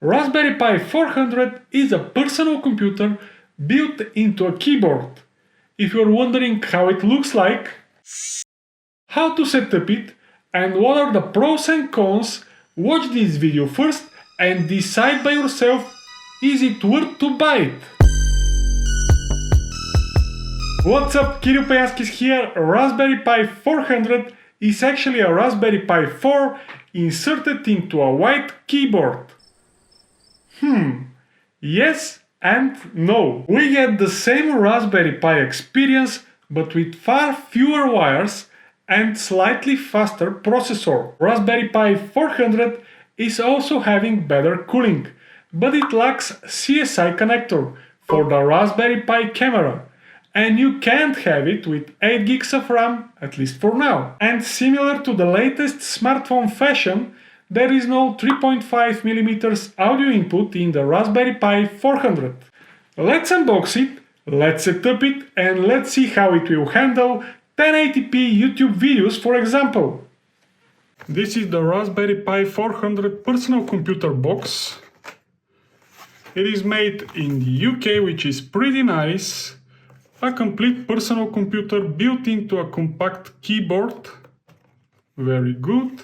Raspberry Pi 400 is a personal computer built into a keyboard. If you're wondering how it looks like, how to set up it, and what are the pros and cons, watch this video first and decide by yourself, is it worth to buy it? What's up, Kirill Peyanskis here. Raspberry Pi 400 is actually a Raspberry Pi 4 inserted into a white keyboard. Yes and no. We get the same Raspberry Pi experience, but with far fewer wires and slightly faster processor. Raspberry Pi 400 is also having better cooling, but it lacks CSI connector for the Raspberry Pi camera, and you can't have it with 8 gigs of RAM, at least for now. And similar to the latest smartphone fashion, there is no 3.5mm audio input in the Raspberry Pi 400. Let's unbox it, let's set up it, and let's see how it will handle 1080p YouTube videos, for example. This is the Raspberry Pi 400 personal computer box. It is made in the UK, which is pretty nice. A complete personal computer built into a compact keyboard. Very good.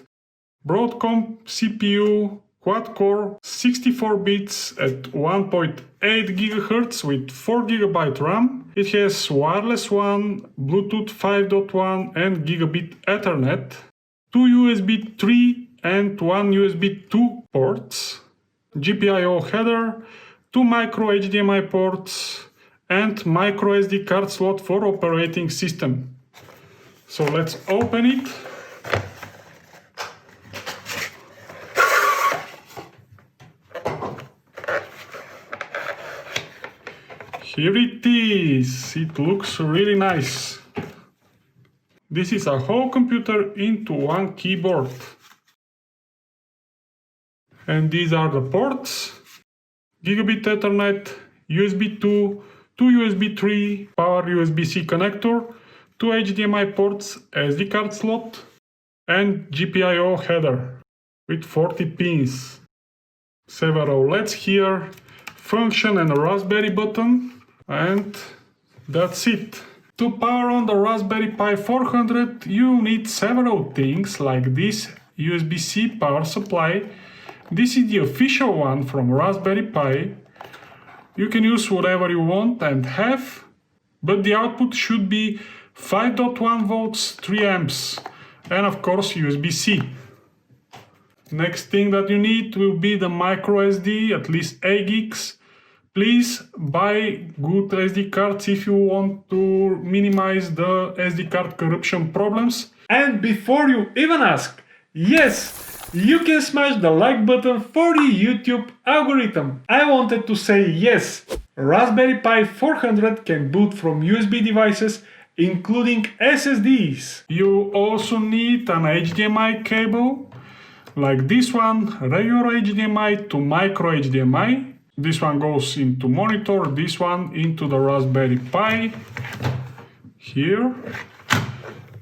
Broadcom CPU, quad-core, 64 bits at 1.8 GHz with 4 GB RAM. It has wireless WAN, Bluetooth 5.1 and Gigabit Ethernet, 2 USB 3 and 1 USB 2 ports, GPIO header, 2 micro HDMI ports, and micro SD card slot for operating system. So let's open it. Here it is. It looks really nice. This is a whole computer into one keyboard. And these are the ports: Gigabit Ethernet, USB 2, 2 USB 3, power USB-C connector, 2 HDMI ports, SD card slot, and GPIO header with 40 pins. Several LEDs here, function and a Raspberry button, and that's it. To power on the Raspberry Pi 400 you need several things like this USB-C power supply. This is the official one from Raspberry Pi. You can use whatever you want and have, but the output should be 5.1 volts, 3 amps, and of course USB-C. Next thing that you need will be the micro SD, at least 8 gigs. Please buy good SD cards if you want to minimize the SD card corruption problems. And before you even ask, yes, you can smash the like button for the YouTube algorithm. I wanted to say yes, Raspberry Pi 400 can boot from USB devices, including SSDs. You also need an HDMI cable, like this one, regular HDMI to micro HDMI. This one goes into monitor, this one into the Raspberry Pi. Here.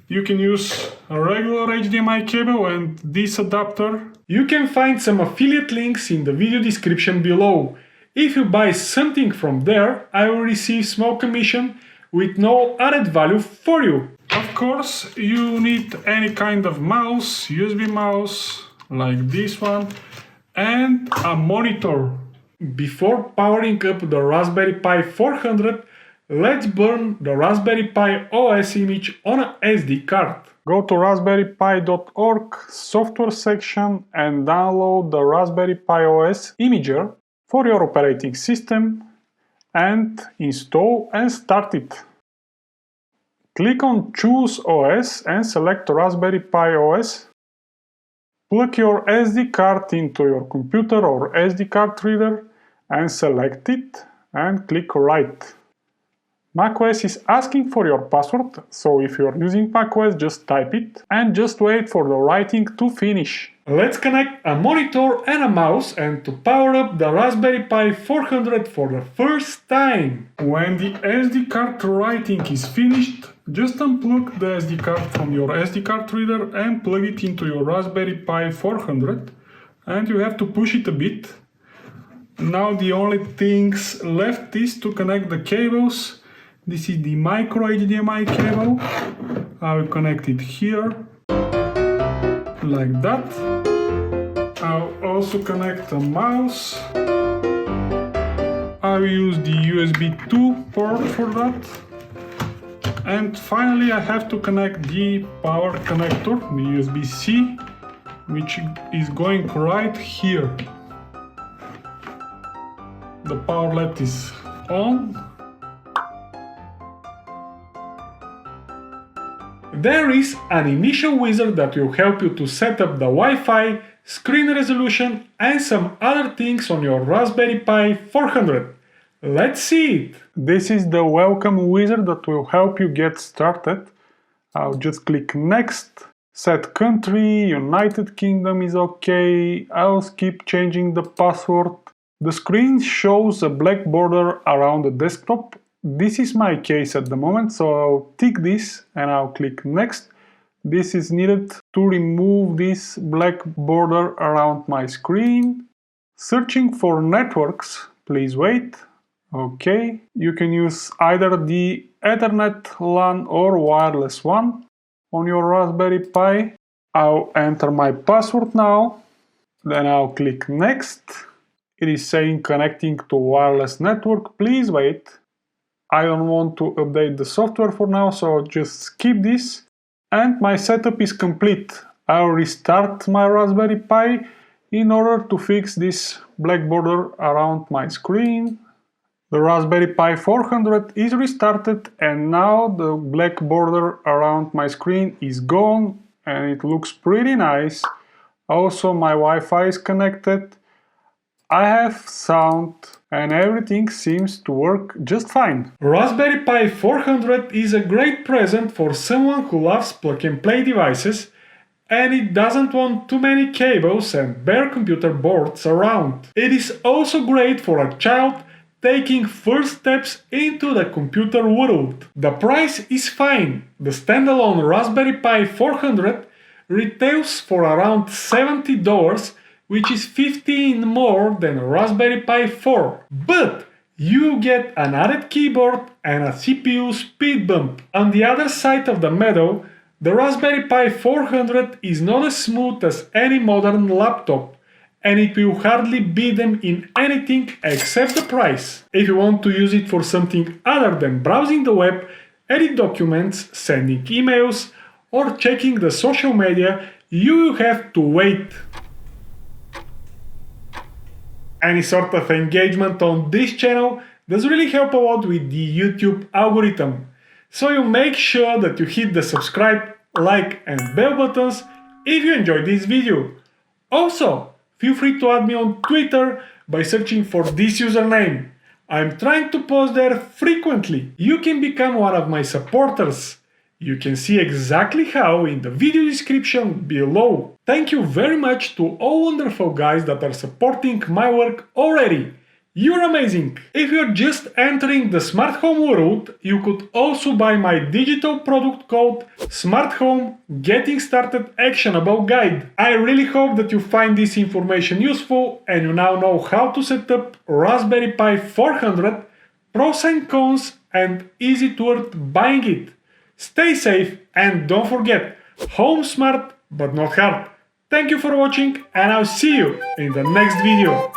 You can use a regular HDMI cable and this adapter. You can find some affiliate links in the video description below. If you buy something from there, I will receive small commission with no added value for you. Of course, you need any kind of mouse, USB mouse, like this one, and a monitor. Before powering up the Raspberry Pi 400, let's burn the Raspberry Pi OS image on an SD card. Go to raspberrypi.org software section and download the Raspberry Pi OS imager for your operating system and install and start it. Click on Choose OS and select Raspberry Pi OS. Plug your SD card into your computer or SD card reader and select it and click Write. macOS is asking for your password, so if you're using macOS, just type it and just wait for the writing to finish. Let's connect a monitor and a mouse and to power up the Raspberry Pi 400 for the first time. When the SD card writing is finished, just unplug the SD card from your SD card reader and plug it into your Raspberry Pi 400, and you have to push it a bit Now the only things left is to connect the cables. This is the micro HDMI cable. I will connect it here, like that. I'll also connect a mouse. I will use the USB 2 port for that. And finally I have to connect the power connector, the USB-C, which is going right here. The power LED is on. There is an initial wizard that will help you to set up the Wi-Fi, screen resolution and some other things on your Raspberry Pi 400. Let's see it! This is the welcome wizard that will help you get started. I'll just click next. Set country, United Kingdom is okay. I'll skip changing the password. The screen shows a black border around the desktop. This is my case at the moment, so I'll tick this and I'll click next. This is needed to remove this black border around my screen. Searching for networks, please wait. Okay, you can use either the Ethernet LAN or wireless one on your Raspberry Pi. I'll enter my password now, then I'll click next. It is saying connecting to wireless network, please wait. I don't want to update the software for now, so just skip this. And my setup is complete. I'll restart my Raspberry Pi in order to fix this black border around my screen. The Raspberry Pi 400 is restarted and now the black border around my screen is gone and it looks pretty nice. Also my Wi-Fi is connected. I have sound and everything seems to work just fine. Raspberry Pi 400 is a great present for someone who loves plug-and-play devices and it doesn't want too many cables and bare computer boards around. It is also great for a child taking first steps into the computer world. The price is fine. The standalone Raspberry Pi 400 retails for around $70, which is $15 more than a Raspberry Pi 4. But you get an added keyboard and a CPU speed bump. On the other side of the medal, the Raspberry Pi 400 is not as smooth as any modern laptop, and it will hardly beat them in anything except the price. If you want to use it for something other than browsing the web, edit documents, sending emails, or checking the social media, you will have to wait. Any sort of engagement on this channel does really help a lot with the YouTube algorithm. So you make sure that you hit the subscribe, like and bell buttons if you enjoyed this video. Also, feel free to add me on Twitter by searching for this username. I'm trying to post there frequently. You can become one of my supporters. You can see exactly how in the video description below. Thank you very much to all wonderful guys that are supporting my work already. You're amazing! If you're just entering the smart home world, you could also buy my digital product called Smart Home Getting Started Actionable Guide. I really hope that you find this information useful and you now know how to set up Raspberry Pi 400, pros and cons, and is it worth buying it? Stay safe and don't forget, home smart but not hard. Thank you for watching and I'll see you in the next video.